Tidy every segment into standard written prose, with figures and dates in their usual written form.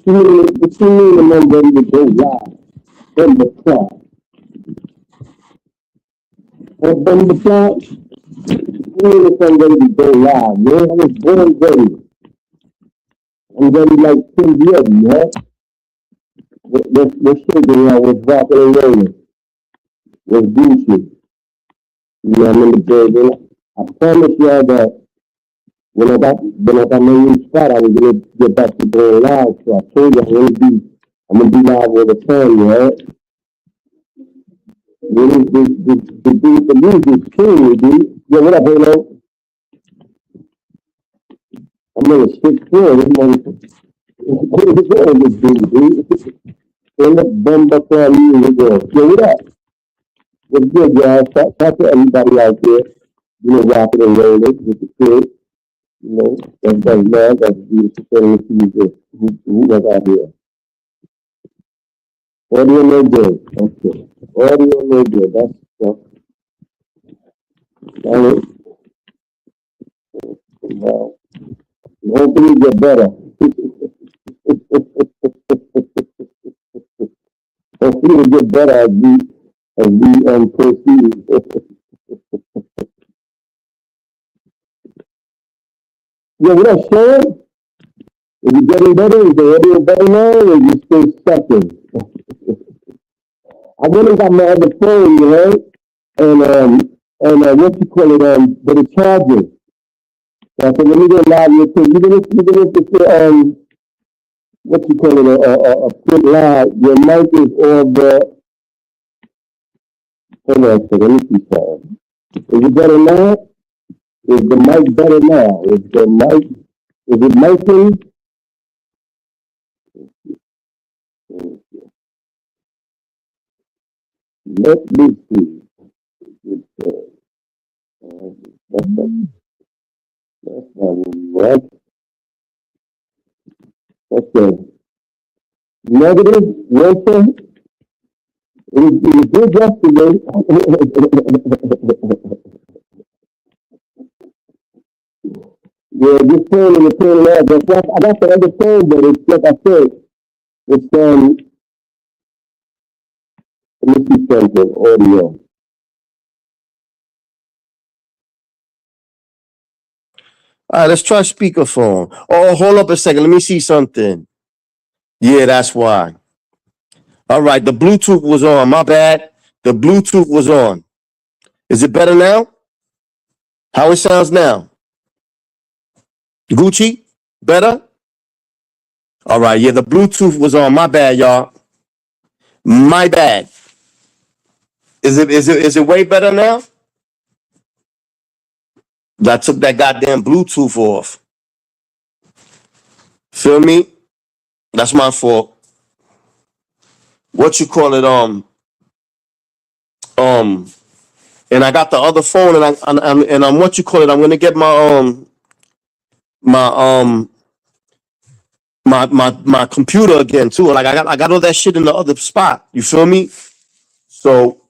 What you mean and I'm ready to go live? Bumbaclot. Or Bumbaclot? You mean if I'm ready to go live, man? I was born ready. I'm ready like Tim Ready, man. Let's shake it around. Let's rock it and roll it. Let's Gucci. You know, I'm in the building. I promise y'all that when I got my new spot, I was gonna get back to going live. So I told you I'm gonna be live all the time, right? The music's king, dude. Yo, what up, Halo? I'm on a 6'4". What is wrong with this dude? Hey, look, Bumbaclot music. Yo, what up? What's good, y'all? Talk to everybody out there. You know, rocking and rolling with the kid. You know, that's love. That's beautiful thing to see who was out here. Audio no good. Okay. Audio no good. That's wow. Hopefully it get better. Hopefully it get better as we proceed. Yeah, what up, Sean? Is it getting better? Is the audio better now, or is it still sucking? I went and got my other phone, you know, and what you call it, but it charges. So I said, let me go live real quick. Even if it's what you call it, a quick live, your mic is all the. Hold on a second, let me see something. Is it better now? Is the mic better now? Is it micing? Let me see. It's, that's not right. Okay. Negative, one. It was good yesterday. Yeah, this phone is a pain in the ass. I got the other phone, but it's like I said, it's let me see something, audio. All right, let's try speakerphone. Oh, hold up a second. Let me see something. Yeah, that's why. All right, the Bluetooth was on. My bad. The Bluetooth was on. Is it better now? How it sounds now? Gucci? Better? All right, yeah, the Bluetooth was on. My bad, y'all. My bad. Is it way better now? I took that goddamn Bluetooth off. Feel me? That's my fault. What you call it? Um, and I got the other phone, and I'm what you call it? I'm gonna get my my computer again too. Like I got all that shit in the other spot. You feel me? So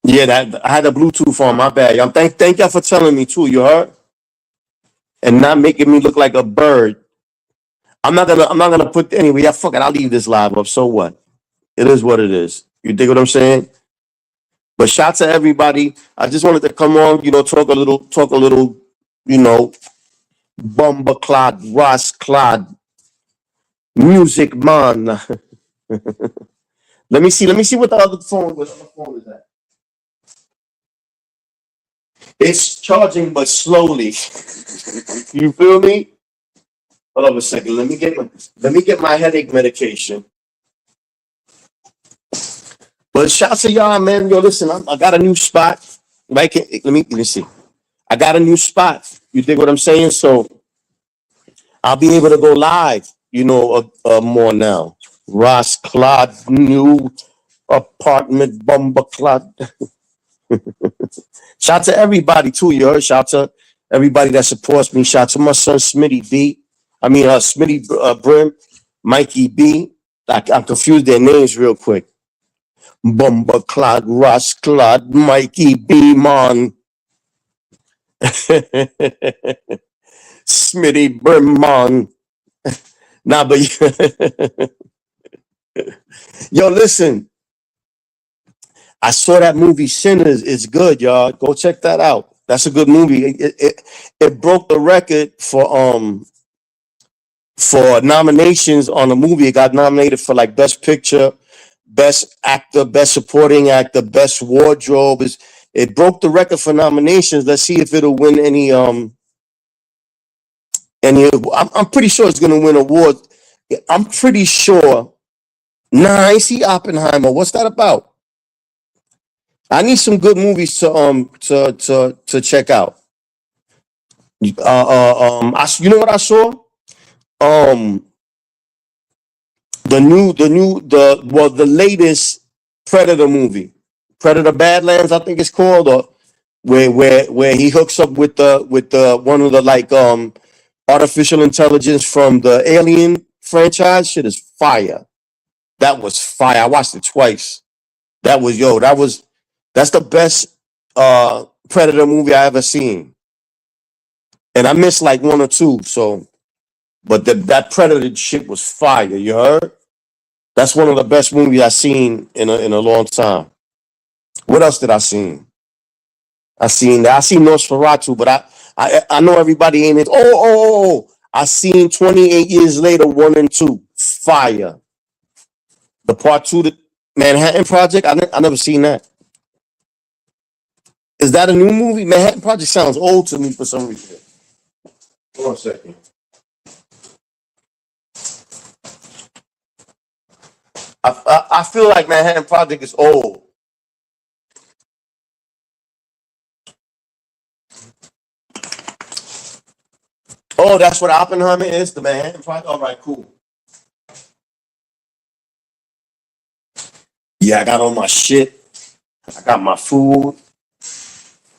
yeah, that I had the Bluetooth on. My bad. Y'all. Thank y'all for telling me too. You heard? And not making me look like a bird. I'm not gonna put anyway. Yeah, fuck it. I'll leave this live up. So what? It is what it is. You dig what I'm saying? But shout to everybody. I just wanted to come on, talk a little, you know, Bumbaclot, Ross Clod, music man. Let me see what the other phone is at. It's charging but slowly. You feel me? Hold on a second. Let me get my headache medication. But shout to y'all, man. Yo, listen, I got a new spot. Right? Let me see. I got a new spot. You dig what I'm saying? So I'll be able to go live, more now. Ross Clod, new apartment, Bumbaclot. Shout to everybody too, you heard? Shout to everybody that supports me. Shout to my son Smitty B. I mean, Smitty Brim, Mikey B. I'm confused their names real quick. Bumbaclot, Ross Clod, Mikey B. Man. Smitty Brim Man. Nah, but yo, listen, I saw that movie Sinners. It's good, y'all. Go check that out. That's a good movie. It broke the record for nominations on a movie. It got nominated for like Best Picture, Best Actor, Best Supporting Actor, Best Wardrobe. It broke the record for nominations. Let's see if it'll win any. I'm pretty sure it's gonna win awards. I'm pretty sure. Nah, I ain't see Oppenheimer. What's that about? I need some good movies to check out. You know what I saw? Um, the latest Predator movie, Predator Badlands, I think it's called, or where he hooks up with the one of the like artificial intelligence from the Alien franchise. Shit is fire. That was fire. I watched it twice. That's the best Predator movie I ever seen. And I missed like one or two. So, but that Predator shit was fire. You heard? That's one of the best movies I've seen in a long time. What else did I seen? I seen Nosferatu, but I know everybody ain't it. I seen 28 Years Later 1 and 2. Fire. The part two, the Manhattan Project. I never seen that. Is that a new movie? Manhattan Project sounds old to me for some reason. Hold on a second. I feel like Manhattan Project is old. Oh, that's what Oppenheimer is, the Manhattan Project. All right, cool. Yeah, I got all my shit. I got my food.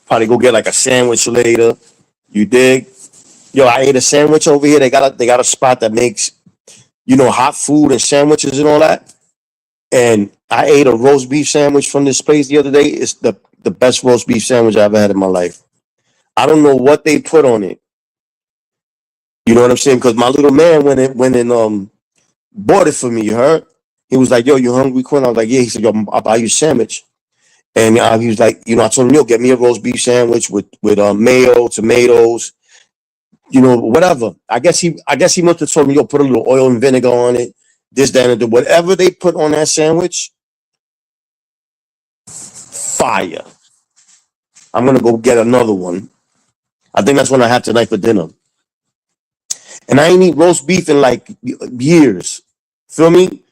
Probably go get like a sandwich later. You dig? Yo, I ate a sandwich over here. They got a spot that makes hot food and sandwiches and all that. And I ate a roast beef sandwich from this place the other day. It's the best roast beef sandwich I ever had in my life. I don't know what they put on it. You know what I'm saying? Because my little man went and bought it for me. You heard? He was like, "Yo, you hungry, Quinn?" I was like, "Yeah." He said, "Yo, I'll buy you a sandwich." And he was like, I told him, "Yo, get me a roast beef sandwich with mayo, tomatoes, whatever." I guess he must have told me, "Yo, put a little oil and vinegar on it, this, that, and the whatever they put on that sandwich, fire." I'm gonna go get another one. I think that's what I had tonight for dinner. And I ain't eat roast beef in like years. Feel me?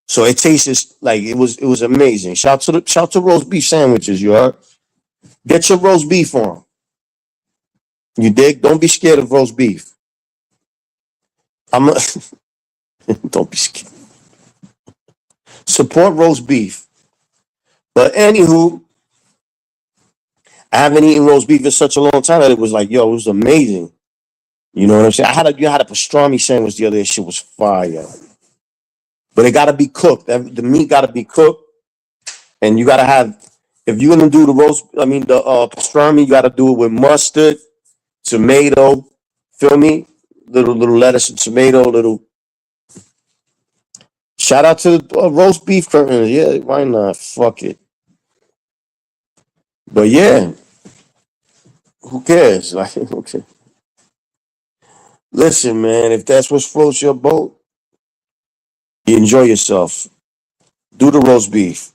So it tastes like it was amazing. Shout to roast beef sandwiches, you heard? Get your roast beef on. You dig? Don't be scared of roast beef. I'm a, don't be scared. Support roast beef. But anywho, I haven't eaten roast beef in such a long time that it was like, yo, it was amazing. You know what I'm saying? I had a pastrami sandwich the other day. Shit was fire. But it gotta be cooked. The meat gotta be cooked. And you gotta have, if you're gonna do the pastrami, you gotta do it with mustard, tomato, feel me? Little lettuce and tomato, little. Shout out to the roast beef curtains. Yeah, why not? Fuck it. But yeah, who cares? Like, okay. Listen, man, if that's what floats your boat, you enjoy yourself. Do the roast beef.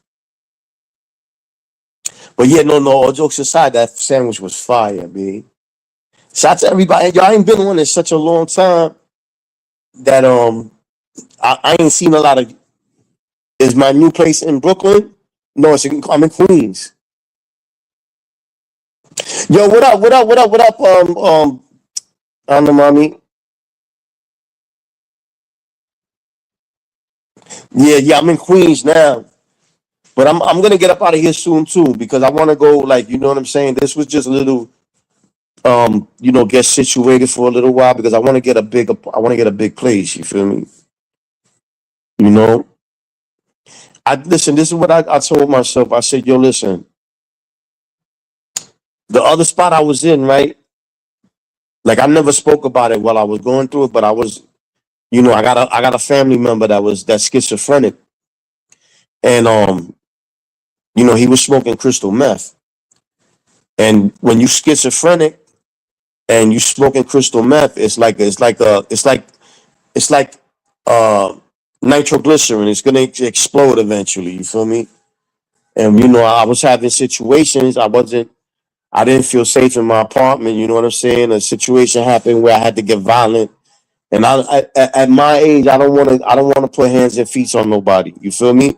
But yeah, no, all jokes aside, that sandwich was fire, man. Shout out to everybody. Y'all ain't been on in such a long time that I ain't seen a lot of. Is my new place in Brooklyn? No, I'm in Queens. Yo, what up? What up? What up? What up? I don't know, mommy. Yeah, I'm in Queens now, but I'm gonna get up out of here soon too because I want to go. Like, you know what I'm saying? This was just a little, get situated for a little while because I want to get a big place. You feel me? You know, I listen. This is what I told myself. I said, yo, listen. The other spot I was in, right? Like I never spoke about it while I was going through it, but I was I got a family member that's schizophrenic, and he was smoking crystal meth. And when you schizophrenic and you smoking crystal meth, it's like uh nitroglycerin. It's gonna explode eventually. You feel me? And I was having situations. I didn't feel safe in my apartment. You know what I'm saying? A situation happened where I had to get violent. And at my age, I don't want to put hands and feet on nobody. You feel me?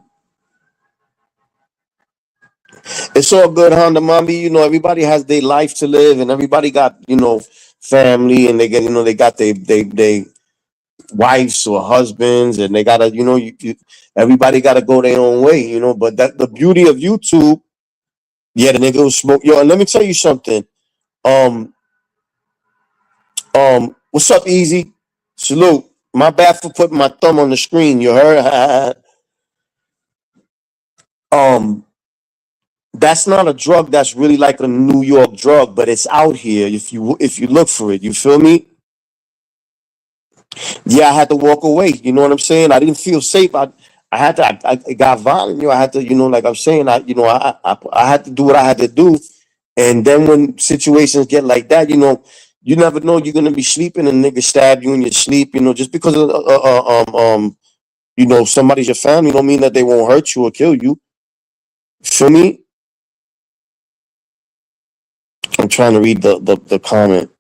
It's all good, Honda Mommy. Everybody has their life to live, and everybody got family, and they got they wives or husbands, and they gotta everybody gotta go their own way. But that the beauty of YouTube. Yeah, the nigga was smoke. Yo, and let me tell you something. Um, what's up, Easy? Salute. My bad for putting my thumb on the screen. You heard? um, that's not a drug that's really like a New York drug, but it's out here if you look for it. You feel me? Yeah, I had to walk away. You know what I'm saying? I didn't feel safe. I had to. I it got violent. I had to. Like I'm saying. I had to do what I had to do. And then when situations get like that, you never know you're gonna be sleeping and nigga stab you in your sleep. Just because of somebody's your family don't mean that they won't hurt you or kill you. Feel me? I'm trying to read the comment.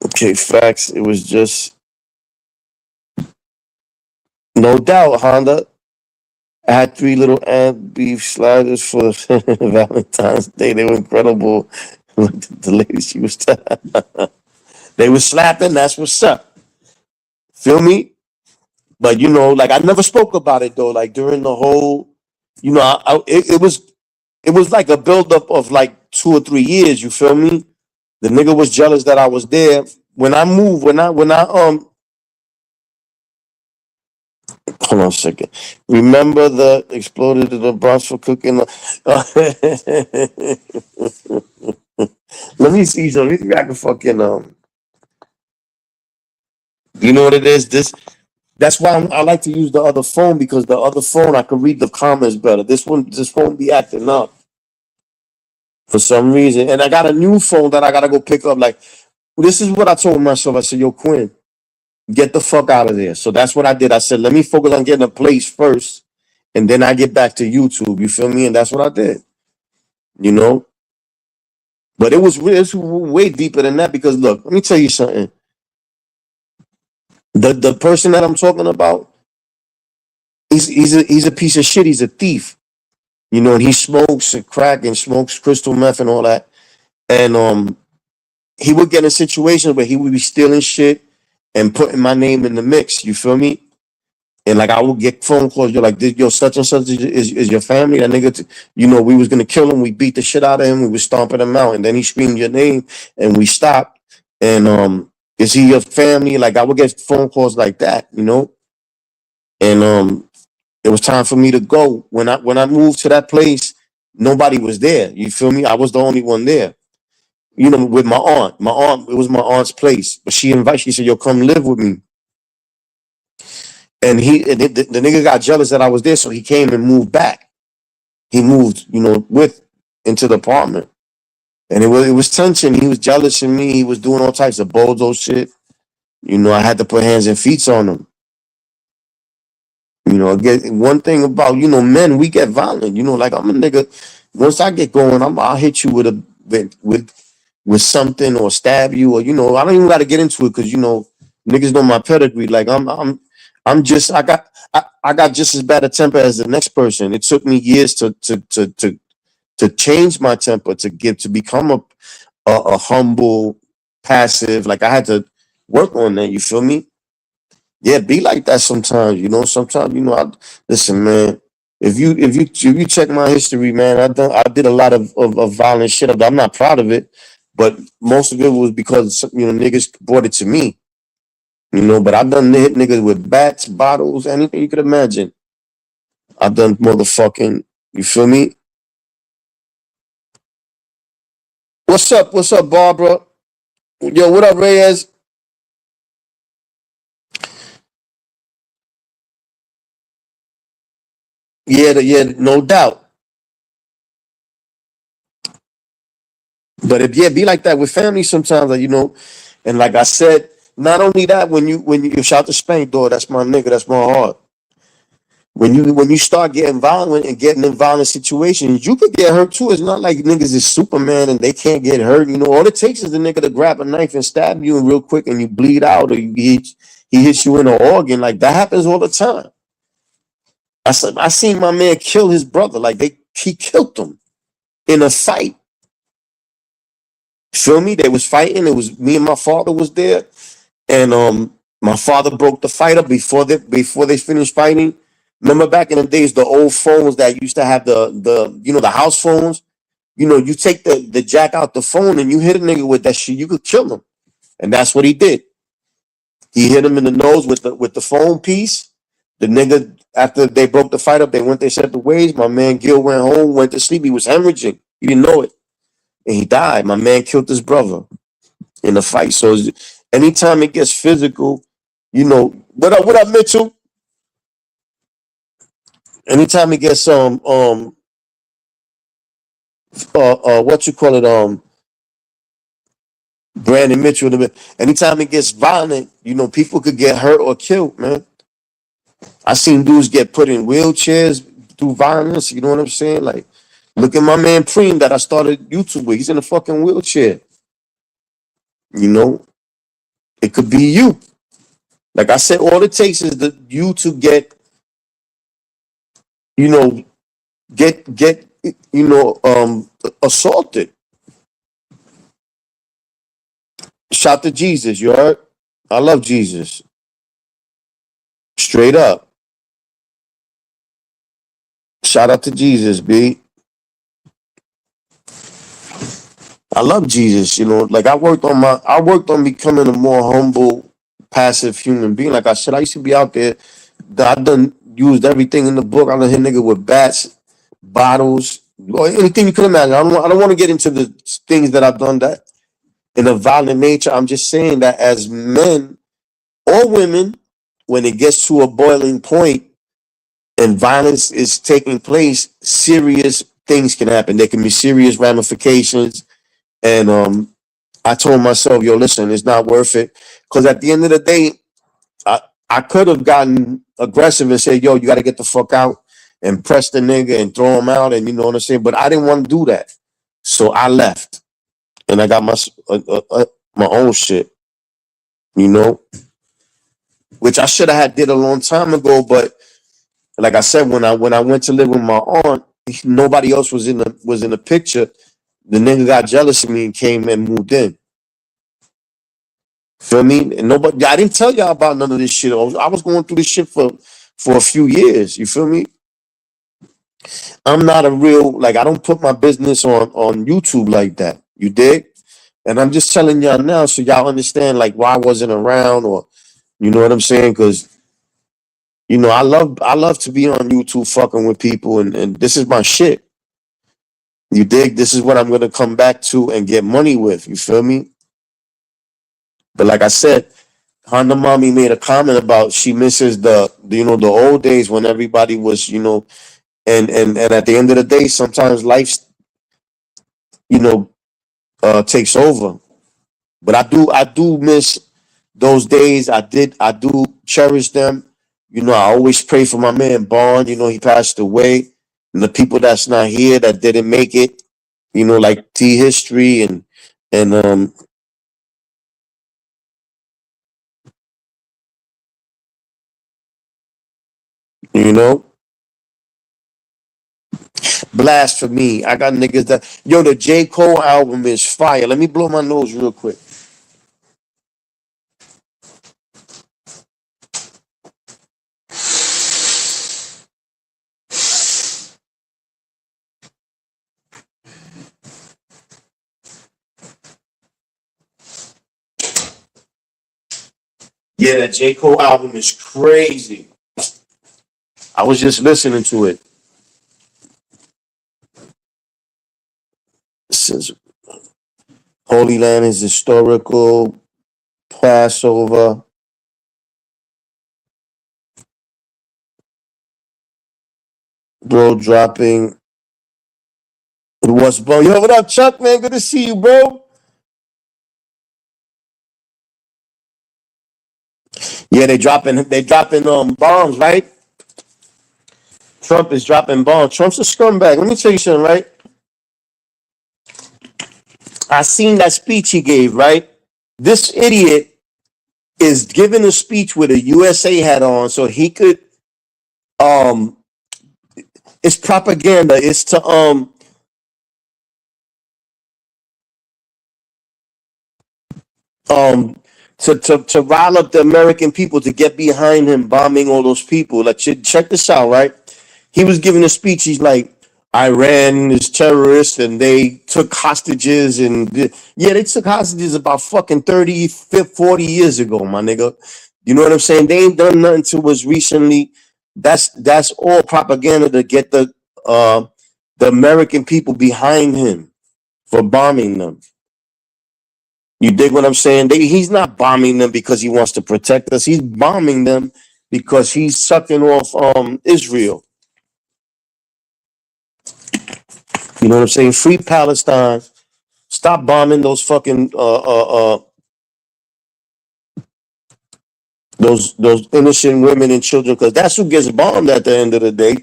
Okay, facts. It was just no doubt, Honda. I had three little ant beef sliders for Valentine's Day. They were incredible. The lady, she was they were slapping. That's what's up. Feel me? But like I never spoke about it though. Like during the whole, it was like a buildup of like 2 or 3 years. You feel me? The nigga was jealous that I was there. When I moved, when I hold on a second. Remember the exploded in the Bronx for cooking. Let me see. So let me see if I can fucking You know what it is? That's why I like to use the other phone because the other phone I can read the comments better. This phone be acting up for some reason, and I got a new phone that I gotta go pick up. Like this is what I told myself. I said, "Yo, Quinn, get the fuck out of there." So that's what I did. I said, "Let me focus on getting a place first, and then I get back to YouTube." You feel me? And that's what I did. You know, but it's way deeper than that because look, let me tell you something. The person that I'm talking about, he's a piece of shit. He's a thief. And he smokes and crack and smokes crystal meth and all that. And he would get in situations where he would be stealing shit and putting my name in the mix. You feel me? And like I would get phone calls. You're like, yo, such and such is your family. That nigga, we was gonna kill him. We beat the shit out of him. We was stomping him out, and then he screamed your name, and we stopped. And is he your family? Like I would get phone calls like that. And it was time for me to go. When I moved to that place, nobody was there. You feel me? I was the only one there. With my aunt. It was my aunt's place. But she said, yo, come live with me. And the nigga got jealous that I was there, so he came and moved back. He moved, with into the apartment. And it was tension. He was jealous of me. He was doing all types of bozo shit. I had to put hands and feet on him. Again, one thing about men, we get violent. Like I'm a nigga. Once I get going, I'll hit you with something or stab you or I don't even got to get into it because niggas know my pedigree. Like I'm just I got just as bad a temper as the next person. It took me years to change my temper to become a humble, passive. Like I had to work on that. You feel me? Yeah, be like that sometimes. Sometimes listen, man. If you check my history, man, I did a lot of violent shit. I'm not proud of it, but most of it was because niggas brought it to me. But I've done hit niggas with bats, bottles, anything you could imagine. I've done motherfucking. You feel me? What's up? What's up, Barbara? Yo, what up, Reyes? Yeah, yeah, no doubt. But it yeah, be like that with family sometimes, like, and like I said, not only that, when you shout to Spain, dog, that's my nigga, that's my heart. When you start getting violent and getting in violent situations, you could get hurt too. It's not like niggas is Superman and they can't get hurt. All it takes is a nigga to grab a knife and stab you real quick and you bleed out, or he hits you in an organ. Like that happens all the time. I seen my man kill his brother. Like he killed him in a fight. Feel me? They was fighting. It was me and my father was there, and my father broke the fight up before they finished fighting. Remember back in the days, the old phones that used to have the house phones. You take the jack out the phone and you hit a nigga with that shit, you could kill him, and that's what he did. He hit him in the nose with the phone piece. The nigga, after they broke the fight up, they went their separate ways. My man Gil went home, went to sleep. He was hemorrhaging. He didn't know it, and he died. My man killed his brother in the fight. So anytime it gets physical, what up, Mitchell? Anytime it gets what you call it, Brandon Mitchell. Anytime it gets violent, people could get hurt or killed, man. I seen dudes get put in wheelchairs through violence. You know what I'm saying? Like, look at my man Preem that I started YouTube with. He's in a fucking wheelchair. You know, it could be you. Like I said, all it takes is you to you know, get assaulted. Shout to Jesus, you heard? I love Jesus. Straight up. Shout out to Jesus, B. I love Jesus, like I worked on becoming a more humble, passive human being. Like I said, I used to be out there. I done used everything in the book. I done hit nigga with bats, bottles, or anything you can imagine. I don't want to get into the things that I've done that in a violent nature. I'm just saying that as men or women, when it gets to a boiling point and violence is taking place, serious things can happen. There can be serious ramifications. And I told myself, yo, listen, it's not worth it. Because at the end of the day, I could have gotten aggressive and said, yo, you got to get the fuck out and press the nigga and throw him out. And you know what I'm saying? But I didn't want to do that. So I left and I got my own shit, you know, which I should have had did a long time ago. But like I said, when I went to live with my aunt, nobody else was in the picture. The nigga got jealous of me and came and moved in. Feel me? And nobody, I didn't tell y'all about none of this shit. I was going through this shit for a few years. You feel me? I'm not a real like I don't put my business on YouTube like that. You dig? And I'm just telling y'all now so y'all understand like why I wasn't around, or you know what I'm saying? Because I love to be on YouTube fucking with people, and this is my shit. You dig? This is what I'm gonna come back to and get money with. You feel me? But like I said, Honda Mommy made a comment about she misses the old days when everybody was, and at the end of the day, sometimes life, you know, takes over. But I do miss those days. I do cherish them. I always pray for my man Bond. He passed away, and the people that's not here that didn't make it. Like T History and you know, Blasphemy. I got niggas the J Cole album is fire. Let me blow my nose real quick. Yeah, that J Cole album is crazy. I was just listening to it. Since Holy Land is historical, Passover. Bro, dropping. What's bro? Yo, what up, Chuck? Man, good to see you, bro. Yeah, they dropping bombs, right? Trump is dropping bombs. Trump's a scumbag. Let me tell you something, right? I seen that speech he gave, right? This idiot is giving a speech with a USA hat on so he could um it's propaganda. It's um to rile up the American people to get behind him bombing all those people. Like check this out, right? He was giving a speech. He's like, Iran is terrorists and they took hostages yeah, they took hostages about fucking 30, 40 years ago, my nigga. You know what I'm saying? They ain't done nothing to us recently. That's all propaganda to get the American people behind him for bombing them. You dig what I'm saying? He's not bombing them because he wants to protect us. He's bombing them because he's sucking off Israel. You know what I'm saying? Free Palestine. Stop bombing those fucking those innocent women and children because that's who gets bombed at the end of the day.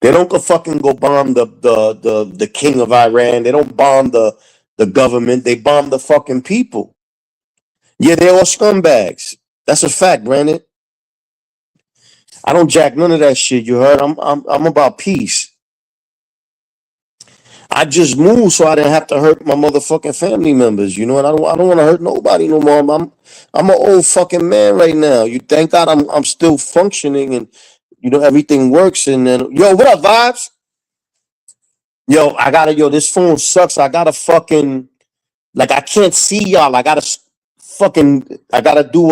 They don't go fucking go bomb the king of Iran. They don't bomb the government. They bomb the fucking people. Yeah, they're all scumbags. That's a fact, Brandon. I don't jack none of that shit. You heard? I'm about peace. I just moved so I didn't have to hurt my motherfucking family members. You know, and I don't want to hurt nobody no more. I'm an old fucking man right now. You thank God I'm still functioning and you know everything works. And then yo, what up, vibes? Yo, this phone sucks. I gotta fucking like I can't see y'all. I gotta do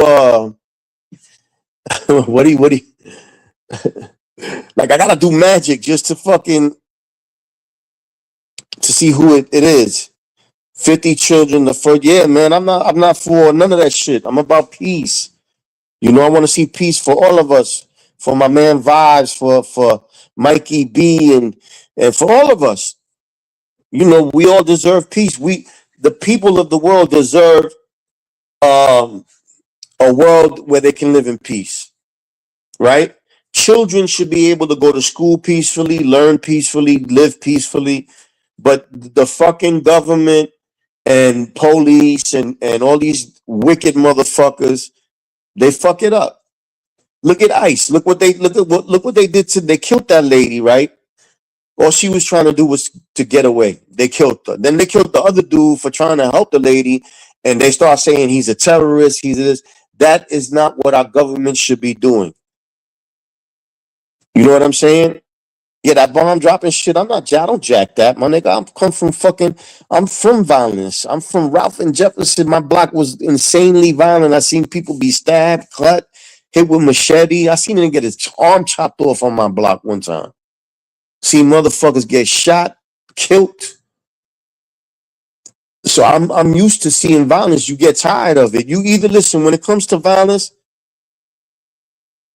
what do you like I gotta do magic just to fucking to see who it is. 50 children the first. Yeah, man, I'm not for none of that shit. I'm about peace. You know, I want to see peace for all of us, for my man Vibes, for Mikey B and for all of us. You know, we all deserve peace. The people of the world deserve um a world where they can live in peace, right? Children should be able to go to school peacefully, learn peacefully, live peacefully, but the fucking government and police and all these wicked motherfuckers, they fuck it up. Look at ICE. Look what they did to they killed that lady, right? All she was trying to do was to get away. They killed her. Then they killed the other dude for trying to help the lady, and they start saying he's a terrorist, he's this. That is not what our government should be doing. You know what I'm saying? Yeah, that bomb dropping shit. I don't jack that, my nigga. I'm from violence. I'm from Ralph and Jefferson. My block was insanely violent. I seen people be stabbed, cut, hit with machete. I seen him get his arm chopped off on my block one time. Seen motherfuckers get shot, killed. So I'm used to seeing violence. You get tired of it. You either listen when it comes to violence,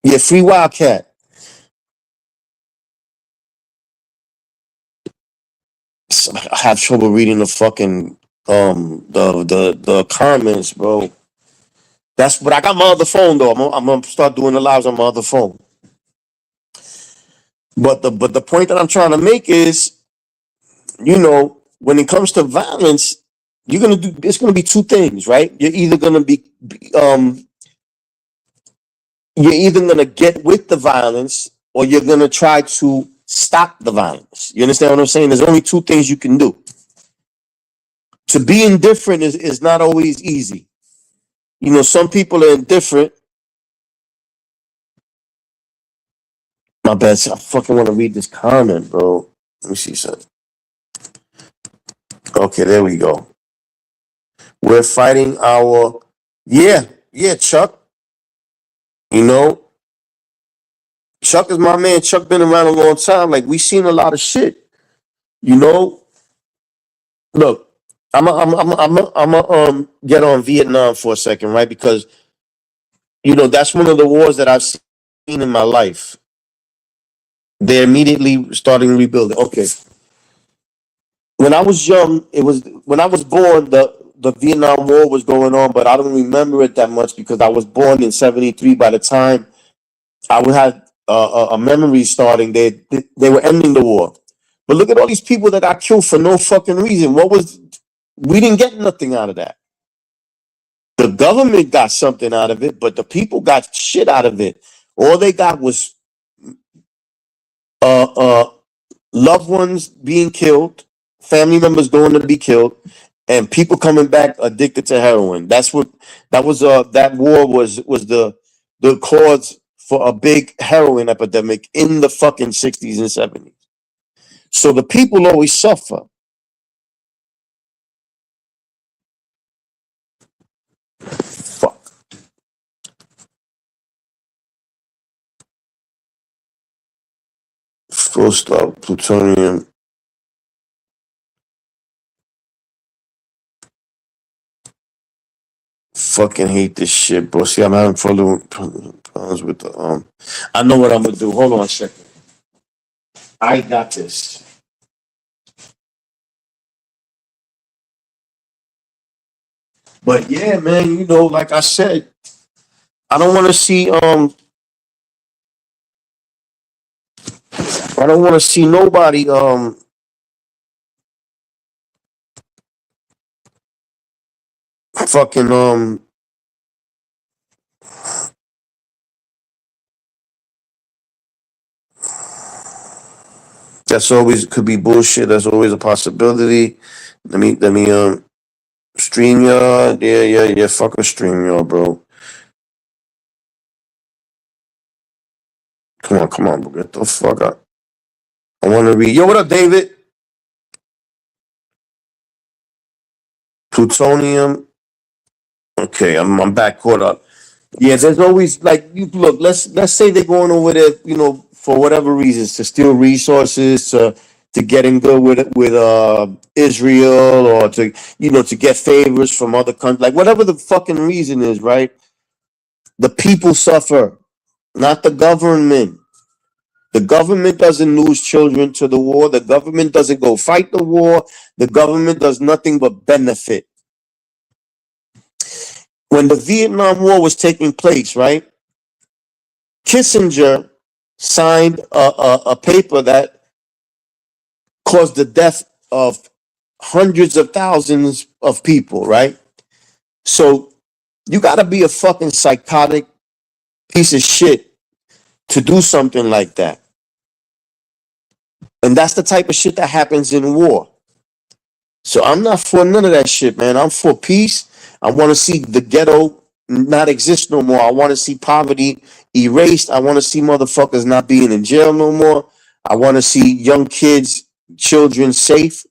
yeah, free Wildcat. I have trouble reading the fucking the comments, bro. That's but I got my other phone though. I'm gonna start doing the lives on my other phone. But the point that I'm trying to make is, you know, when it comes to violence, you're gonna do. It's gonna be two things, right? You're either gonna get with the violence or you're gonna try to stop the violence. You understand what I'm saying? There's only two things you can do. To be indifferent is not always easy. You know, some people are indifferent. My bad. I fucking want to read this comment, bro. Let me see something. Okay, there we go. We're fighting our yeah, yeah, Chuck. You know, Chuck is my man. Chuck been around a long time. Like we seen a lot of shit. You know, look, I'm get on Vietnam for a second, right? Because you know that's one of the wars that I've seen in my life. They're immediately starting rebuilding. Okay. When I was young, it was when I was born, the Vietnam War was going on, but I don't remember it that much because I was born in '73. By the time I would have a memory starting, they were ending the war. But look at all these people that got killed for no fucking reason. We didn't get nothing out of that. The government got something out of it, but the people got shit out of it. All they got was uh, uh, loved ones being killed, family members going to be killed, and people coming back addicted to heroin. That war was the cause for a big heroin epidemic in the fucking 60s and 70s. So the people always suffer. Fuck. Full stop. Plutonium. Fucking hate this shit, bro. See, I'm having problems with the. I know what I'm gonna do. Hold on a second. I got this. But yeah, man, like I said, I don't want to see I don't want to see nobody fucking that's always could be bullshit. That's always a possibility. Let me StreamYard. Yeah. Fuck a StreamYard, bro. Come on, bro. Get the fuck out. I want to read. Yo, what up, David? Plutonium. Okay, I'm back caught up. Yeah, there's always like you look. Let's say they're going over there, for whatever reasons to steal resources, to get in good with Israel, or to get favors from other countries, like whatever the fucking reason is, right? The people suffer, not the government. The government doesn't lose children to the war. The government doesn't go fight the war. The government does nothing but benefit. When the Vietnam War was taking place, right? Kissinger signed a paper that caused the death of hundreds of thousands of people, right? So you got to be a fucking psychotic piece of shit to do something like that. And that's the type of shit that happens in war. So I'm not for none of that shit, man. I'm for peace. I want to see the ghetto not exist no more. I want to see poverty erased. I want to see motherfuckers not being in jail no more. I want to see young kids, children safe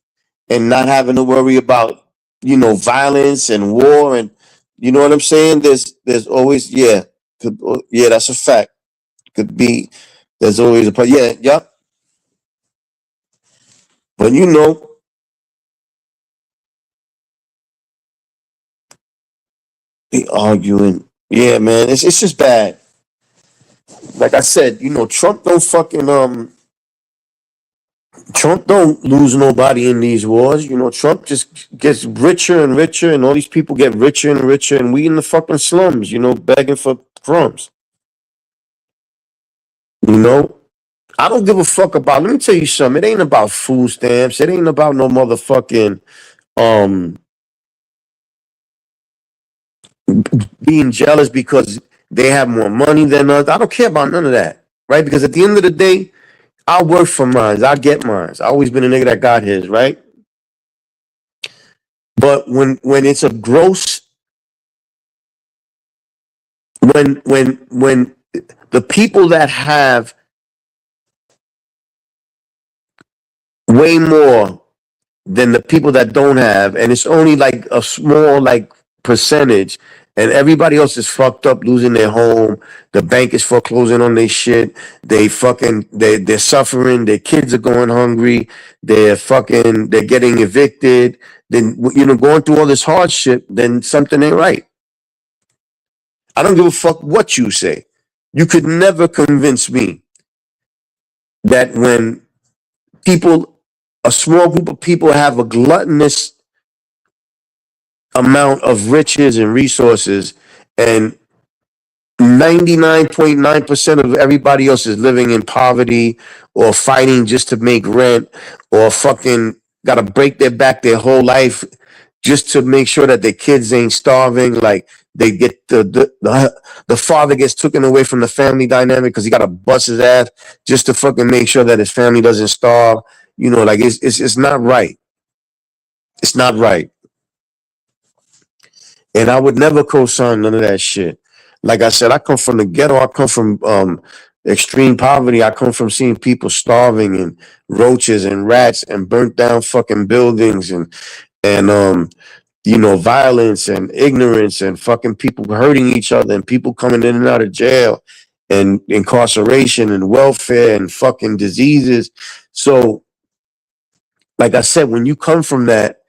and not having to worry about, violence and war, and you know what I'm saying? There's always, yeah. Yeah, that's a fact. Could be there's always a part. Yeah, yep. But be arguing. Yeah, man. It's just bad. Like I said, Trump don't lose nobody in these wars. Trump just gets richer and richer, and all these people get richer and richer, and we in the fucking slums, begging for crumbs. You know, I don't give a fuck about. Let me tell you something. It ain't about food stamps. It ain't about no motherfucking um being jealous because they have more money than us. I don't care about none of that, right? Because at the end of the day, I work for mine. I get mine. I always been a nigga that got his, right? But when it's a gross, when the people that have way more than the people that don't have, and it's only like a small like percentage, and everybody else is fucked up, losing their home. The bank is foreclosing on their shit. They're suffering. Their kids are going hungry. They're getting evicted. Then going through all this hardship. Then something ain't right. I don't give a fuck what you say. You could never convince me that when people, a small group of people have a gluttonous amount of riches and resources, and 99.9% of everybody else is living in poverty or fighting just to make rent or fucking got to break their back their whole life just to make sure that their kids ain't starving. Like they get the father gets taken away from the family dynamic because he got to bust his ass just to fucking make sure that his family doesn't starve. You know, like it's not right. It's not right. And I would never co-sign none of that shit. Like I said, I come from the ghetto. I come from extreme poverty. I come from seeing people starving and roaches and rats and burnt down fucking buildings and you know, violence and ignorance and fucking people hurting each other and people coming in and out of jail and incarceration and welfare and fucking diseases. So, like I said, when you come from that,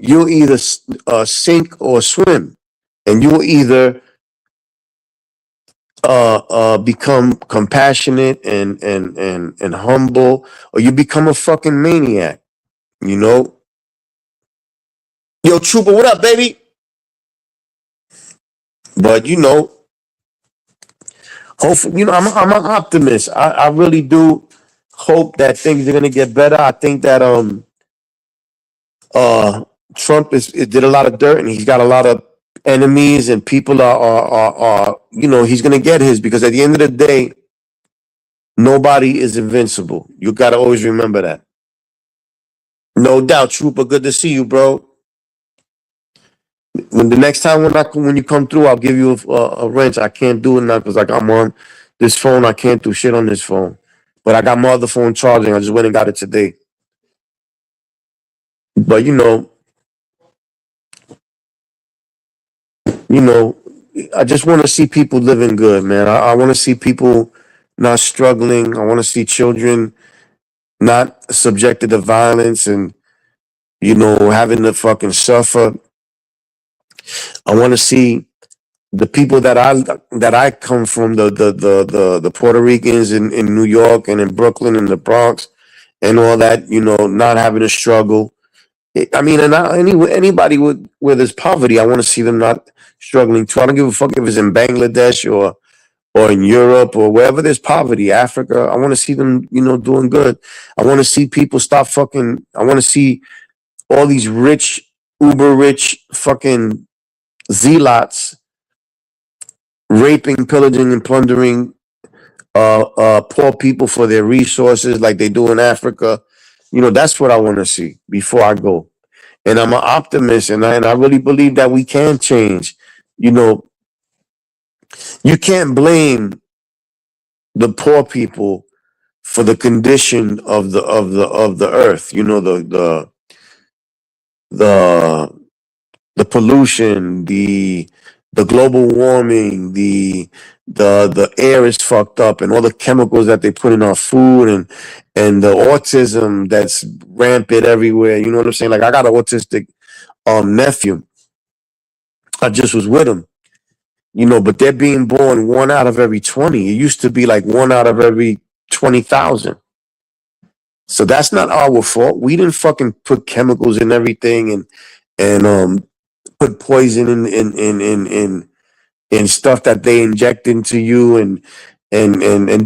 you'll either sink or swim, and you'll either become compassionate and humble, or you become a fucking maniac. You know, yo, Trooper, what up, baby? But you know, hopefully, you know, I'm an optimist. I really do hope that things are gonna get better. I think that uh Trump is did a lot of dirt and he's got a lot of enemies and people are you know, he's gonna get his because at the end of the day, nobody is invincible. You gotta always remember that. No doubt, Trooper. Good to see you, bro. When the next time when you come through, I'll give you a wrench. I can't do it now because like I'm on this phone. I can't do shit on this phone. But I got my other phone charging. I just went and got it today. But you know, I just want to see people living good, man. I want to see people not struggling. I want to see children not subjected to violence and you know having to fucking suffer. I want to see the people that I come from, the Puerto Ricans in New York and in Brooklyn and the Bronx and all that, you know, not having to struggle. I mean, and anybody where there's poverty, I want to see them not struggling too. I don't give a fuck if it's in Bangladesh or in Europe or wherever there's poverty, Africa. I want to see them, you know, doing good. I want to see people stop fucking. I want to see all these rich, uber rich, fucking zealots raping, pillaging, and plundering poor people for their resources like they do in Africa. You know, that's what I want to see before I go. And I'm an optimist, and I really believe that we can change. You know, you can't blame the poor people for the condition of the earth. You know, the the pollution, the global warming, the air is fucked up, and all the chemicals that they put in our food, and the autism that's rampant everywhere. You know what I'm saying? Like I got an autistic nephew. I just was with him, you know, but they're being born one out of every 20. It used to be like one out of every 20,000. So that's not our fault. We didn't fucking put chemicals in everything and put poison in stuff that they inject into you and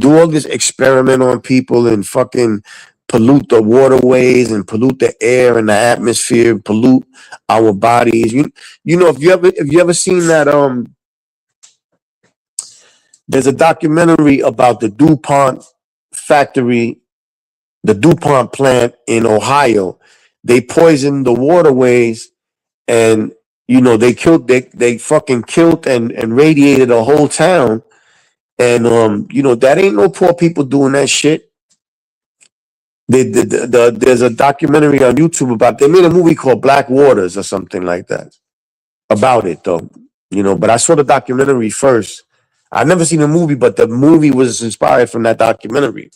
do all this experiment on people and fucking pollute the waterways and pollute the air and the atmosphere, pollute our bodies. You know if you ever seen that there's a documentary about the DuPont factory, the DuPont plant in Ohio. They poisoned the waterways and you know they fucking killed and radiated a whole town and you know that ain't no poor people doing that shit. There's a documentary on YouTube about they made a movie called Black Waters or something like that about it though, you know, but I saw the documentary first. I've never seen the movie, but the movie was inspired from that documentary.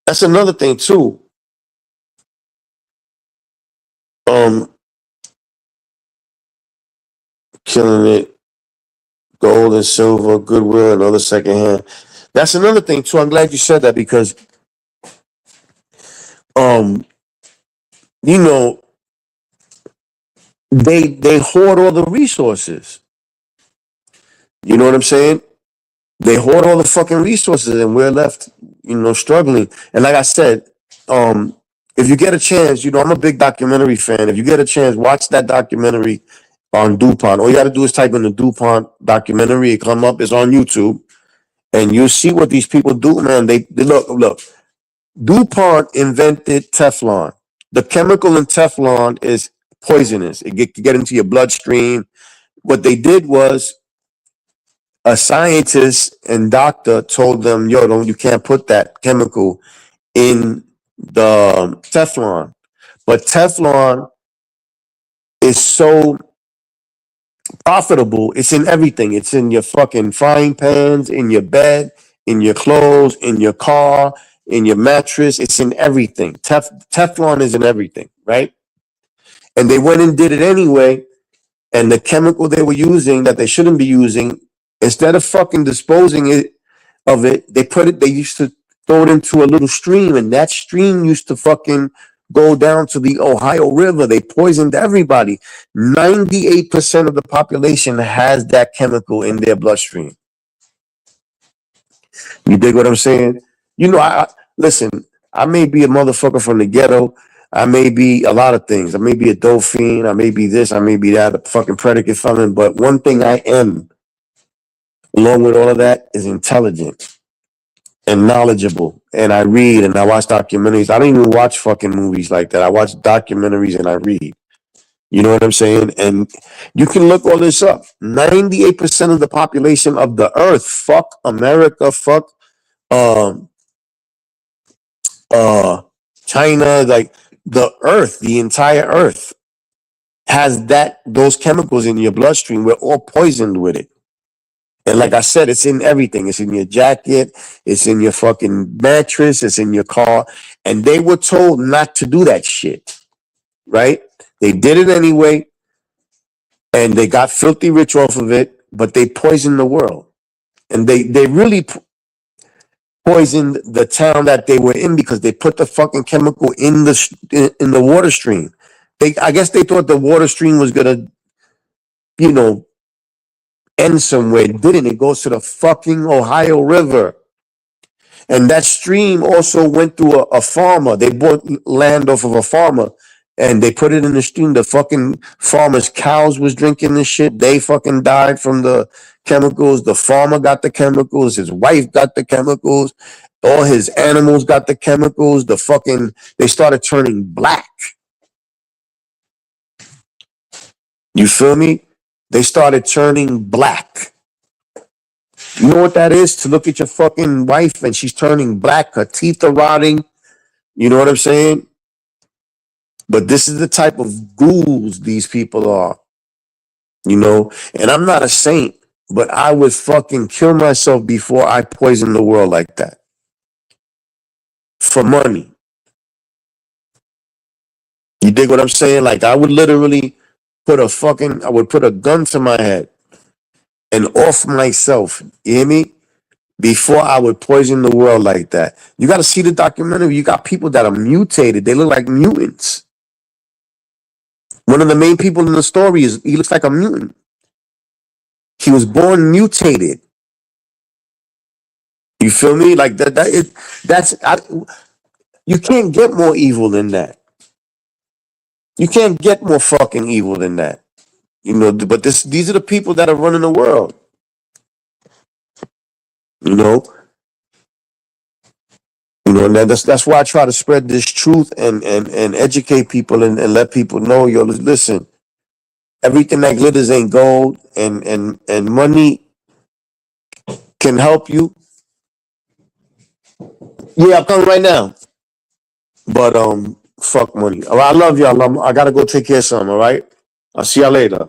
That's another thing too. um Killing it, gold and silver, goodwill, and other secondhand. That's another thing too. I'm glad you said that because um, you know, they hoard all the resources. You know what I'm saying? They hoard all the fucking resources and we're left, struggling. And like I said, um, if you get a chance, I'm a big documentary fan. If you get a chance, watch that documentary on DuPont. All you got to do is type in the DuPont documentary. It come up. It's on YouTube, and you'll see what these people do, man. They look. DuPont invented Teflon. The chemical in Teflon is poisonous. It get into your bloodstream. What they did was a scientist and doctor told them, "Yo, don't you can't put that chemical in the Teflon." But Teflon is so profitable. It's in everything. It's in your fucking frying pans, in your bed, in your clothes, in your car, in your mattress. It's in everything. Teflon is in everything, right? And they went and did it anyway. And the chemical they were using that they shouldn't be using, instead of fucking disposing of it, they used to throw it into a little stream, and that stream used to fucking go down to the Ohio River. They poisoned everybody. 98% of the population has that chemical in their bloodstream. You dig what I'm saying? I listen, I may be a motherfucker from the ghetto. I may be a lot of things. I may be a dope fiend. I may be this. I may be that, a fucking predicate felon. But one thing I am, along with all of that, is intelligent and knowledgeable. And I read and I watch documentaries. I don't even watch fucking movies like that. I watch documentaries and I read. You know what I'm saying? And you can look all this up. 98% of the population of the earth, fuck America, fuck um uh China, like the earth, the entire earth has those chemicals in your bloodstream. We're all poisoned with it. And like I said, it's in everything. It's in your jacket, it's in your fucking mattress, it's in your car. And they were told not to do that shit, right? They did it anyway, and they got filthy rich off of it, but they poisoned the world. And they really poisoned the town that they were in because they put the fucking chemical in the water stream. I guess they thought the water stream was gonna, you know, end somewhere. It didn't. It goes to the fucking Ohio River. And that stream also went through a farmer. They bought land off of a farmer and they put it in the stream. The fucking farmer's cows was drinking this shit. They fucking died from the chemicals. The farmer got the chemicals. His wife got the chemicals. All his animals got the chemicals. They started turning black. You feel me? They started turning black. You know what that is? To look at your fucking wife and she's turning black, her teeth are rotting. You know what I'm saying? But this is the type of ghouls these people are. And I'm not a saint, but I would fucking kill myself before I poison the world like that. For money. You dig what I'm saying? Like I would literally I would put a gun to my head and off myself. You hear me? Before I would poison the world like that. You got to see the documentary. You got people that are mutated. They look like mutants. One of the main people in the story he looks like a mutant. He was born mutated. You feel me? Like you can't get more evil than that. You can't get more fucking evil than that. But these are the people that are running the world. You know, and that's why I try to spread this truth and educate people and let people know, yo, listen, everything that glitters ain't gold, and money can help you. Yeah, I'm coming right now. But fuck money. All right, I love y'all. I gotta go take care of something. All right, I'll see y'all later.